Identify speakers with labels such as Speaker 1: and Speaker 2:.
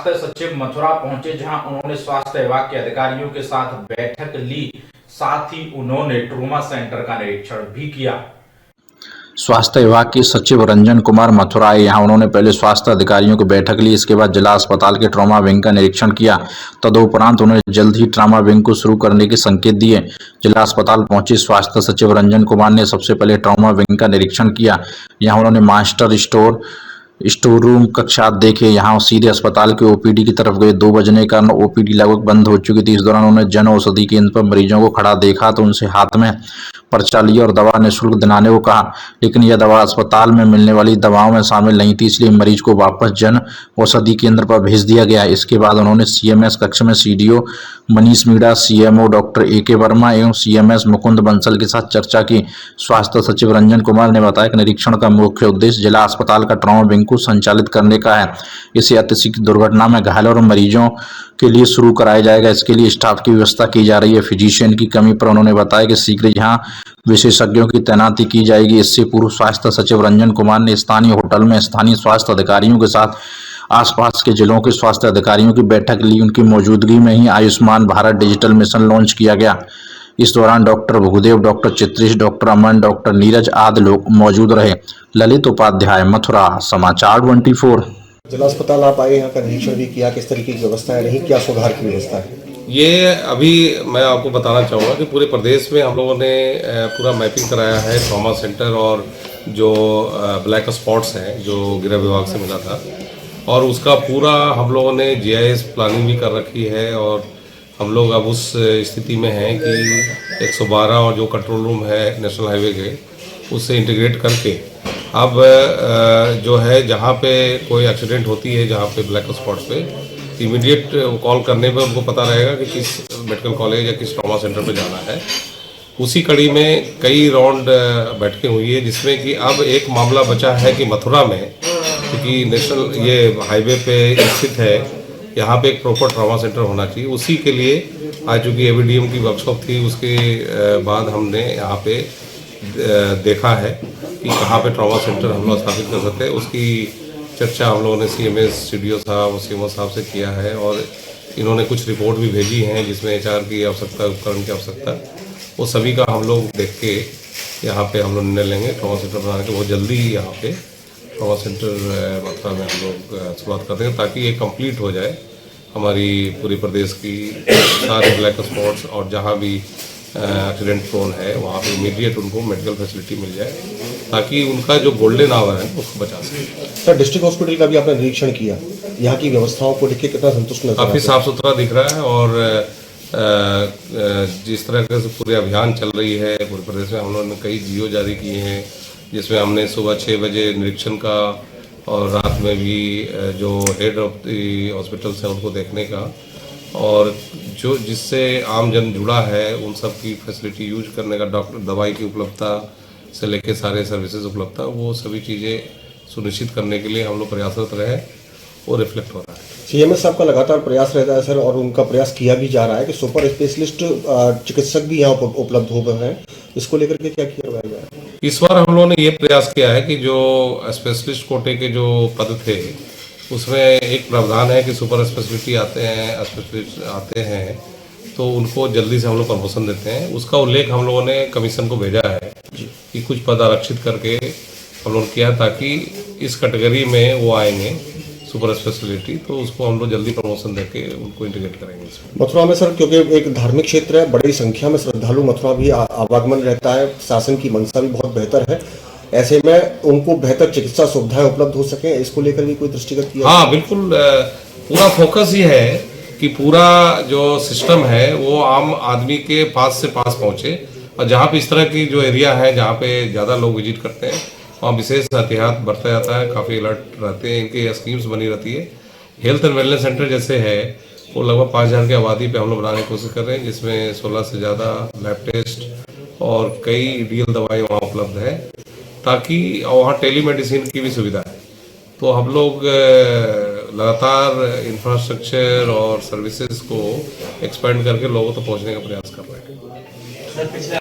Speaker 1: स्वास्थ्य सचिव मथुरा पहुंचे, जहां उन्होंने स्वास्थ्य विभाग के अधिकारियों के साथ बैठक ली। साथ ही उन्होंने ट्रॉमा सेंटर का निरीक्षण भी किया।
Speaker 2: स्वास्थ्य विभाग के सचिव रंजन कुमार मथुरा आए। यहाँ उन्होंने पहले स्वास्थ्य अधिकारियों की बैठक ली। इसके बाद जिला अस्पताल के ट्रॉमा विंग का निरीक्षण किया। तदुपरांत उन्होंने जल्द ही ट्रॉमा विंग को शुरू करने के संकेत दिए। जिला अस्पताल पहुंचे स्वास्थ्य सचिव रंजन कुमार ने सबसे पहले ट्रॉमा विंग का निरीक्षण किया। यहाँ उन्होंने मास्टर स्टोर रूम कक्षा देखे। यहाँ सीधे अस्पताल के ओपीडी की तरफ गए। 2 बजने के कारण ओपीडी लगभग बंद हो चुकी थी। इस दौरान उन्होंने जन औषधि केंद्र पर मरीजों को खड़ा देखा तो उनसे हाथ में पर्चा लिया और दवा निःशुल्क दिलाने को कहा, लेकिन यह दवा अस्पताल में मिलने वाली दवाओं में शामिल नहीं थी, इसलिए मरीज को वापस जन औषधि केंद्र पर भेज दिया गया। इसके बाद उन्होंने सीएमएस कक्ष में CDO Manish Meena, CMO doctor AK Verma एवं सीएमएस मुकुंद बंसल के साथ चर्चा की। स्वास्थ्य सचिव रंजन कुमार ने बताया कि निरीक्षण का मुख्य उद्देश्य जिला अस्पताल का ट्रॉमा विंग को संचालित करने का है। इसे अतिशीघ्र दुर्घटना में घायल और मरीजों के लिए शुरू कराया जाएगा। इसके लिए स्टाफ की व्यवस्था की जा रही है। फिजिशियन की कमी पर उन्होंने बताया कि शीघ्र यहां विशेषज्ञों की तैनाती की जाएगी। इससे पूर्व स्वास्थ्य सचिव रंजन कुमार ने स्थानीय होटल में स्थानीय स्वास्थ्य अधिकारियों के साथ आसपास के जिलों के स्वास्थ्य अधिकारियों की बैठक ली। उनकी मौजूदगी में ही Ayushman Bharat digital mission launch किया गया। इस दौरान doctor Bhudev, doctor Chitresh, doctor Aman, doctor Neeraj आदि लोग मौजूद रहे। ललित उपाध्याय, मथुरा, समाचार 24।
Speaker 3: जिला अस्पताल आप आए, यहाँ का निरीक्षण भी किया, किस तरीके की व्यवस्था है, नहीं क्या सुधार की व्यवस्था है?
Speaker 4: ये अभी मैं आपको बताना चाहूँगा कि पूरे प्रदेश में हम लोगों ने पूरा मैपिंग कराया है ट्रॉमा सेंटर और जो ब्लैक स्पॉट्स हैं जो गृह विभाग से मिला था, और उसका पूरा हम लोगों ने GIS प्लानिंग भी कर रखी है। और हम लोग अब उस स्थिति में हैं कि 112 और जो कंट्रोल रूम है नेशनल हाईवे के, उससे इंटीग्रेट करके अब जो है जहाँ पे कोई एक्सीडेंट होती है, जहाँ पे ब्लैक स्पॉट्स पे इमीडिएट कॉल करने पे उनको पता रहेगा कि किस मेडिकल कॉलेज या किस ट्रॉमा सेंटर पे जाना है। उसी कड़ी में कई राउंड बैठकें हुई है, जिसमें कि अब एक मामला बचा है कि मथुरा में, क्योंकि नेशनल ये हाईवे पे स्थित है, यहाँ पे एक प्रॉपर ट्रॉमा सेंटर होना चाहिए। उसी के लिए आज चूँकि ABDM की वर्कशॉप थी, उसके बाद हमने यहाँ पे देखा है कि कहाँ पे ट्रॉमा सेंटर हम लोग स्थापित कर सकते हैं। उसकी चर्चा हम लोगों ने CMS CDO साहब और CMO साहब से किया है, और इन्होंने कुछ रिपोर्ट भी भेजी हैं जिसमें HR की आवश्यकता, उपकरण की आवश्यकता, वो सभी का हम लोग देख के यहाँ पे हम लोग निर्णय लेंगे ट्रॉमा सेंटर बनाने के। बहुत जल्दी ही यहाँ पे ट्रॉमा सेंटर मथुरा में हम लोग शुरुआत कर देंगे, ताकि ये कंप्लीट हो जाए हमारी पूरे प्रदेश की सारे ब्लैक स्पॉट्स, और जहाँ भी एक्सीडेंट प्रोन है वहाँ पे इमीडिएट उनको मेडिकल फैसिलिटी मिल जाए, ताकि उनका जो गोल्डन आवर है उसको बचा सके।
Speaker 3: सर, डिस्ट्रिक्ट हॉस्पिटल का भी आपने निरीक्षण किया, यहाँ की व्यवस्थाओं को देख के कितना संतुष्ट नजर?
Speaker 4: काफ़ी साफ सुथरा दिख रहा है, और जिस तरह से पूरे अभियान चल रही है पूरे प्रदेश में, हम लोगों ने कई GO जारी किए हैं, जिसमें हमने सुबह 6 बजे निरीक्षण का, और रात में भी जो हेड ऑफ द हॉस्पिटल्स हैं उनको देखने का, और जो जिससे आम जन जुड़ा है उन सब की फैसिलिटी यूज करने का, डॉक्टर दवाई की उपलब्धता से लेके सारे सर्विसेज उपलब्धता, वो सभी चीज़ें सुनिश्चित करने के लिए हम लोग प्रयासरत रहे, वो रिफ्लेक्ट हो रहा है।
Speaker 3: CMS साहब का लगातार प्रयास रहता है सर, और उनका प्रयास किया भी जा रहा है कि सुपर स्पेशलिस्ट चिकित्सक भी यहाँ उपलब्ध हो गए हैं। इसको लेकर के क्या किया गया है?
Speaker 4: इस बार हम लोगों ने ये प्रयास किया है कि जो स्पेशलिस्ट कोटे के जो पद थे, उसमें एक प्रावधान है कि सुपर स्पेशलिस्ट आते हैं तो उनको जल्दी से हम लोग प्रमोशन देते हैं। उसका उल्लेख हम लोगों ने कमीशन को भेजा है कि कुछ पद आरक्षित करके हम लोग किया, ताकि इस कैटेगरी में वो आएंगे सुपर स्पेशलिटी, तो उसको हम लोग जल्दी प्रमोशन देके उनको इंटीग्रेट करेंगे इसमें।
Speaker 3: मथुरा में सर, क्योंकि एक धार्मिक क्षेत्र है, बड़ी संख्या में श्रद्धालु मथुरा भी आवागमन रहता है, शासन की मंशा भी बहुत बेहतर है, ऐसे में उनको बेहतर चिकित्सा सुविधाएं उपलब्ध हो सके, इसको लेकर भी कोई दृष्टिगत किया?
Speaker 4: हाँ बिल्कुल, पूरा फोकस ये है कि पूरा जो सिस्टम है वो आम आदमी के पास से पास पहुँचे, और जहाँ पे इस तरह की जो एरिया है जहाँ पे ज़्यादा लोग विजिट करते हैं वहाँ विशेष एहतियात बरता जाता है, काफ़ी अलर्ट रहते हैं, इनकी स्कीम्स बनी रहती है। हेल्थ एंड वेलनेस सेंटर जैसे है वो लगभग 5000 की आबादी पे हम लोग बनाने की कोशिश कर रहे हैं, जिसमें 16 से ज़्यादा लैब टेस्ट और कई डीएल दवाई वहाँ उपलब्ध है, ताकि वहाँ टेलीमेडिसिन की भी सुविधा है। तो हम लोग लगातार इंफ्रास्ट्रक्चर और सर्विसेज को एक्सपेंड करके लोगों तक पहुँचने का प्रयास कर रहे हैं।